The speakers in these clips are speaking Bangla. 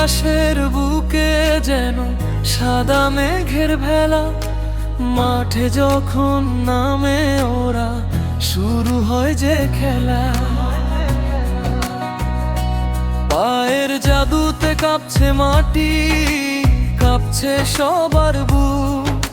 আকাশের বুকে যেন সাদা মেঘের ভেলা, মাঠে যখন নামে ওরা শুরু হয় যে খেলা। পায়ের জাদুতে কাঁপছে মাটি, কাঁপছে সবার বুক।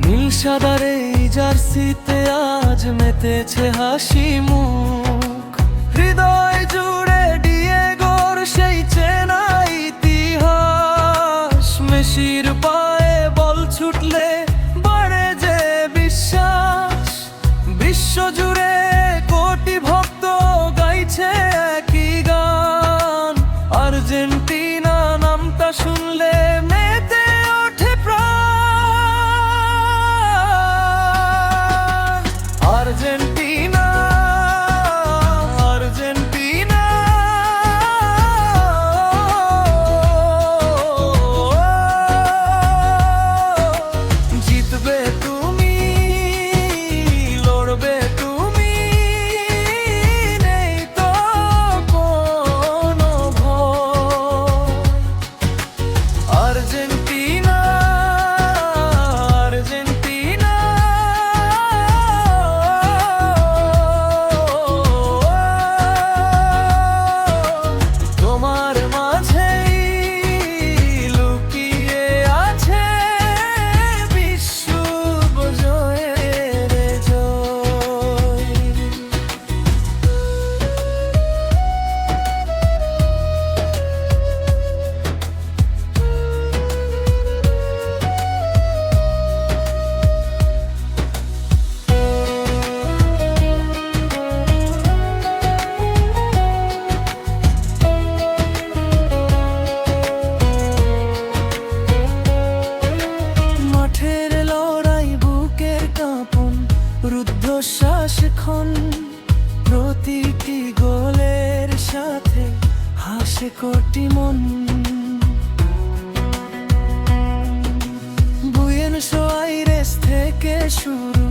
নীল সাদার এই জার্সিতে আজ মেতেছে হাসি মুখ। হৃদয় জুড়ে ডিয়েগোর সেই চেনা ইতিহাস। মেসির পায়ে বল ছুটলে বাড়ে যে বিশ্বাস। বিশ্ব জুড়ে কোটি ভক্ত গাইছে একই গান। আর্জেন্টিনা নামটা শুনলে মেতে ওঠে প্রাণ। আর্জেন্টিনা, আর্জেন্টিনা, জিতবে তুমি, লড়বে তুমি, নেই তো কোনো ভয়। আর্জেন্টিনা, আর্জেন্টিনা, তোমার মাঝেই লুকিয়ে আছে বিশ্ব জয়ের জয়। মাঠের লড়াই, বুকের কাঁপন, রুদ্ধশ্বাস ক্ষণ। প্রতিটি গোলের সাথে হাসে কোটি মন। বুয়েনোস আইরেস থেকে শুরু,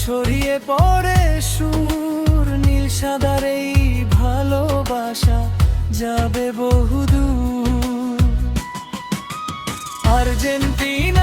ছড়িয়ে পড়ে সুর। নীল সাদার এই ভালোবাসা যাবে বহুদূর। আর্জেন্টিনা।